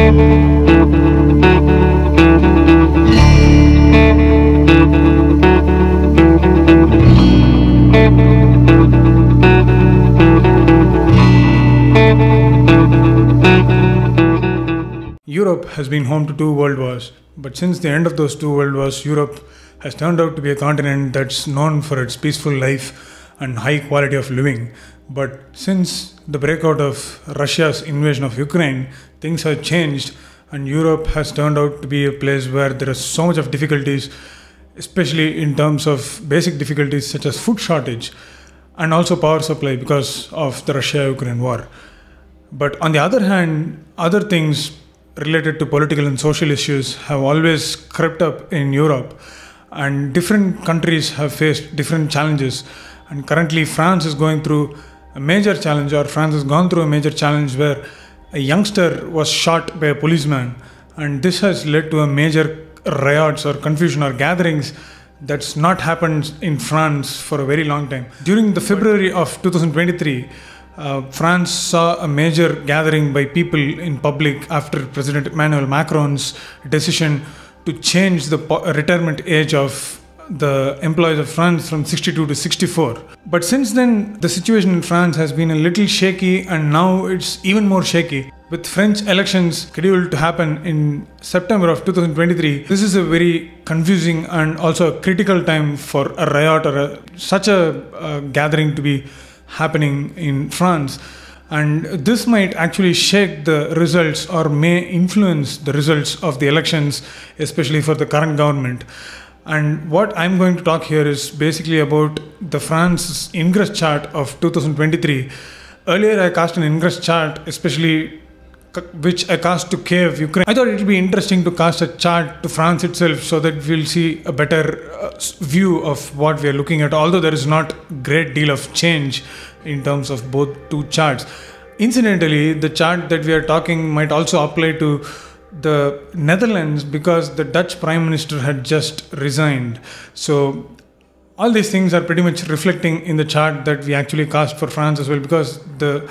Europe has been home to two world wars, but since the end of those two world wars, Europe has turned out to be a continent that's known for its peaceful life and high quality of living. But since the breakout of Russia's invasion of Ukraine, things have changed, and Europe has turned out to be a place where there is so much of difficulties, especially in terms of basic difficulties such as food shortage and also power supply because of the Russia-Ukraine war. But on the other hand, other things related to political and social issues have always crept up in Europe, and different countries have faced different challenges. And currently France is going through a major challenge, or France has gone through a major challenge where a youngster was shot by a policeman, and this has led to a major riots or confusion or gatherings that's not happened in France for a very long time. During the February of 2023, France saw a major gathering by people in public after President Emmanuel Macron's decision to change the retirement age of the employees of France from 62 to 64. But since then, the situation in France has been a little shaky, and now it's even more shaky. With French elections scheduled to happen in September of 2023, this is a very confusing and also a critical time for a riot or such a gathering to be happening in France. And this might actually shake the results or may influence the results of the elections, especially for the current government. And what I'm going to talk here is basically about the France Ingress chart of 2023. Earlier I cast an Ingress chart, especially which I cast to Kiev, Ukraine. I thought it would be interesting to cast a chart to France itself so that we'll see a better view of what we are looking at, although there is not a great deal of change in terms of both two charts. Incidentally, the chart that we are talking might also apply to the Netherlands because the Dutch Prime Minister had just resigned. So all these things are pretty much reflecting in the chart that we actually cast for France as well, because the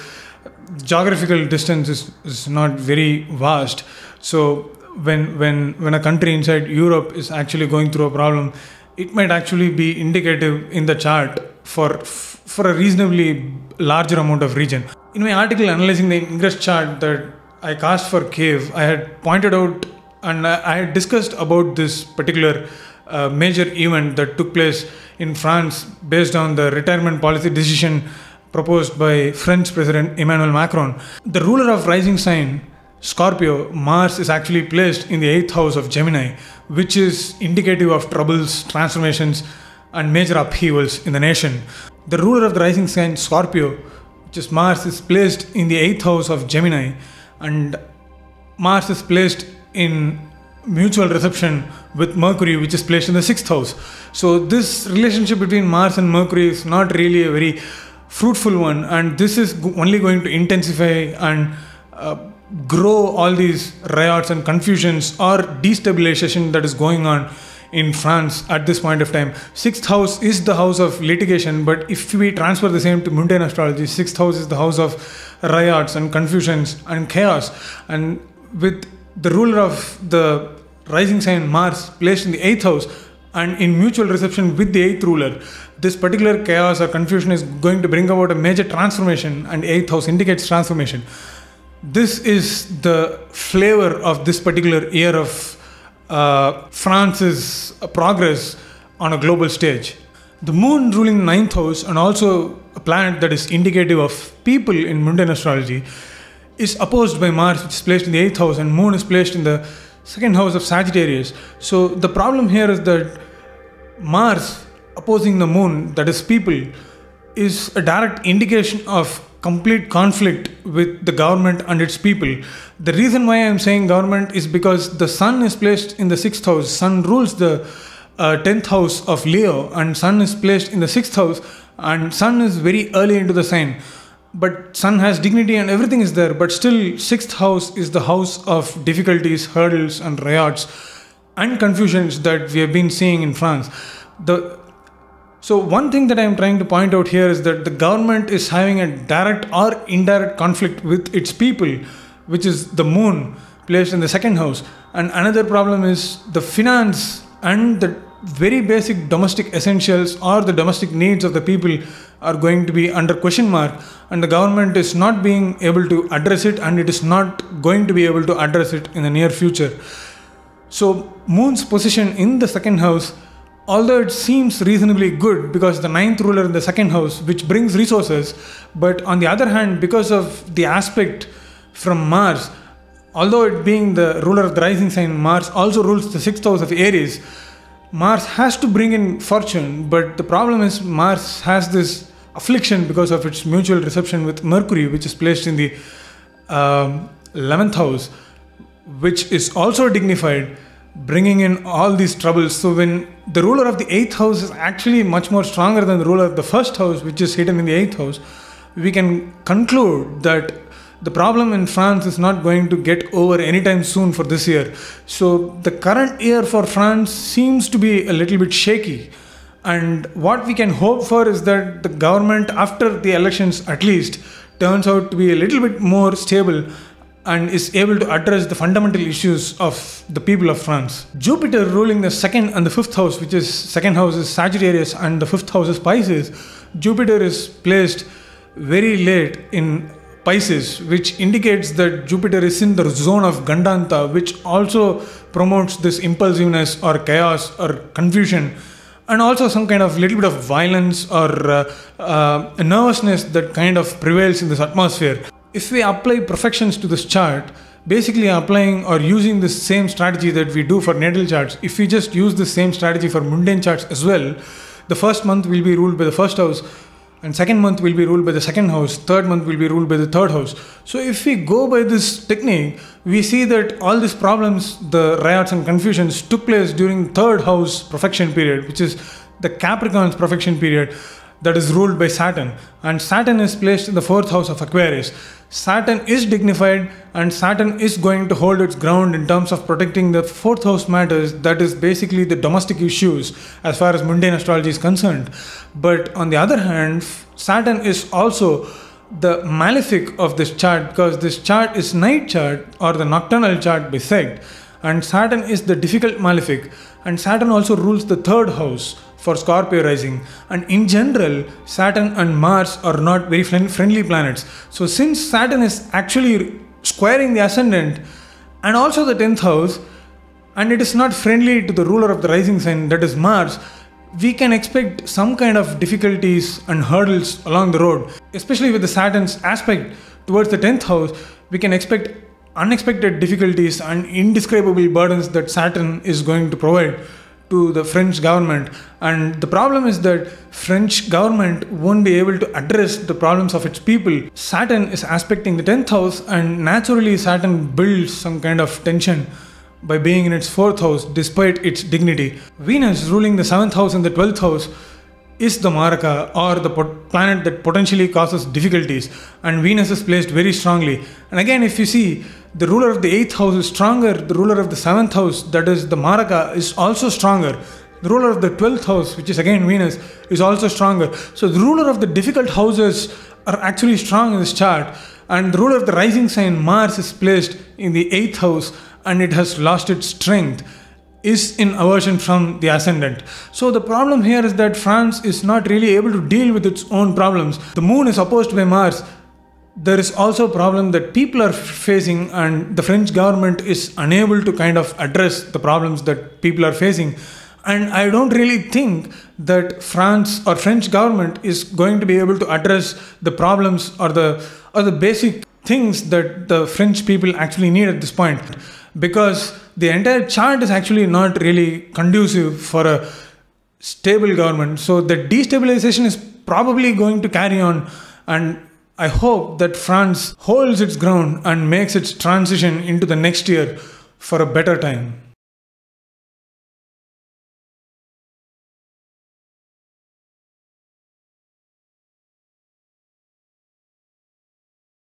geographical distance is not very vast. So when a country inside Europe is actually going through a problem, it might actually be indicative in the chart for a reasonably larger amount of region. In my article analyzing the Ingress chart that I cast for Kiev, I had pointed out and I had discussed about this particular major event that took place in France based on the retirement policy decision proposed by French President Emmanuel Macron. The ruler of rising sign Scorpio, Mars, is actually placed in the 8th house of Gemini, which is indicative of troubles, transformations and major upheavals in the nation. The ruler of the rising sign Scorpio, which is Mars, is placed in the 8th house of Gemini, and Mars is placed in mutual reception with Mercury, which is placed in the 6th house. So this relationship between Mars and Mercury is not really a very fruitful one, and this is only going to intensify and grow all these riots and confusions or destabilization that is going on in France at this point of time. 6th house is the house of litigation, but if we transfer the same to mundane astrology, 6th house is the house of riots and confusions and chaos. And with the ruler of the rising sign Mars placed in the 8th house and in mutual reception with the 8th ruler, this particular chaos or confusion is going to bring about a major transformation, and 8th house indicates transformation. This is the flavor of this particular year of France's progress on a global stage. The moon ruling 9th house, and also a planet that is indicative of people in mundane astrology, is opposed by Mars, which is placed in the 8th house, and moon is placed in the 2nd house of Sagittarius. So the problem here is that Mars opposing the moon, that is people, is a direct indication of complete conflict with the government and its people. The reason why I am saying government is because the sun is placed in the 6th house. Sun rules the 10th house of Leo, and sun is placed in the 6th house, and sun is very early into the sign. But sun has dignity and everything is there, but still 6th house is the house of difficulties, hurdles and riots and confusions that we have been seeing in France. So one thing that I am trying to point out here is that the government is having a direct or indirect conflict with its people which is the moon placed in the second house. And another problem is the finance and the very basic domestic essentials or the domestic needs of the people are going to be under question mark, and the government is not being able to address it, and it is not going to be able to address it in the near future. So moon's position in the second house, although it seems reasonably good because the ninth ruler in the second house, which brings resources, but on the other hand, because of the aspect from Mars, although it being the ruler of the rising sign, Mars also rules the sixth house of Aries. Mars has to bring in fortune, but the problem is Mars has this affliction because of its mutual reception with Mercury, which is placed in the 11th house, which is also dignified, bringing in all these troubles. So when the ruler of the 8th house is actually much more stronger than the ruler of the first house, which is hidden in the 8th house, we can conclude that the problem in France is not going to get over anytime soon for this year. So the current year for France seems to be a little bit shaky. And what we can hope for is that the government, after the elections at least, turns out to be a little bit more stable and is able to address the fundamental issues of the people of France. Jupiter ruling the second and the fifth house, which is second house is Sagittarius and the fifth house is Pisces. Jupiter is placed very late in Pisces, which indicates that Jupiter is in the zone of Gandanta, which also promotes this impulsiveness or chaos or confusion, and also some kind of little bit of violence or nervousness that kind of prevails in this atmosphere. If we apply perfections to this chart, basically applying or using the same strategy that we do for natal charts, if we just use the same strategy for mundane charts as well, the first month will be ruled by the first house, and second month will be ruled by the second house, third month will be ruled by the third house. So if we go by this technique, we see that all these problems, the riots and confusions, took place during third house perfection period, which is the Capricorn's perfection period, that is ruled by Saturn. And Saturn is placed in the fourth house of Aquarius. Saturn is dignified, and Saturn is going to hold its ground in terms of protecting the fourth house matters, that is basically the domestic issues as far as mundane astrology is concerned. But on the other hand, Saturn is also the malefic of this chart, because this chart is night chart or the nocturnal chart by sect, and Saturn is the difficult malefic, and Saturn also rules the third house for Scorpio rising, and in general Saturn and Mars are not very friendly planets. So since Saturn is actually squaring the ascendant and also the 10th house, and it is not friendly to the ruler of the rising sign, that is Mars, we can expect some kind of difficulties and hurdles along the road. Especially with the Saturn's aspect towards the 10th house, we can expect unexpected difficulties and indescribable burdens that Saturn is going to provide to the French government. And the problem is that French government won't be able to address the problems of its people. Saturn is aspecting the 10th house, and naturally Saturn builds some kind of tension by being in its fourth house despite its dignity. Venus ruling the 7th house and the 12th house is the Maraka, or the planet that potentially causes difficulties, and Venus is placed very strongly. And again, if you see, the ruler of the 8th house is stronger, the ruler of the 7th house, that is the Maraka, is also stronger. The ruler of the 12th house, which is again Venus, is also stronger. So the ruler of the difficult houses are actually strong in this chart, and the ruler of the rising sign, Mars, is placed in the 8th house, and it has lost its strength, is in aversion from the ascendant. So the problem here is that France is not really able to deal with its own problems. The moon is opposed by Mars. There is also a problem that people are facing, and the French government is unable to kind of address the problems that people are facing. And I don't really think that France or French government is going to be able to address the problems or the basic things that the French people actually need at this point, because the entire chart is actually not really conducive for a stable government. So the destabilization is probably going to carry on, and I hope that France holds its ground and makes its transition into the next year for a better time.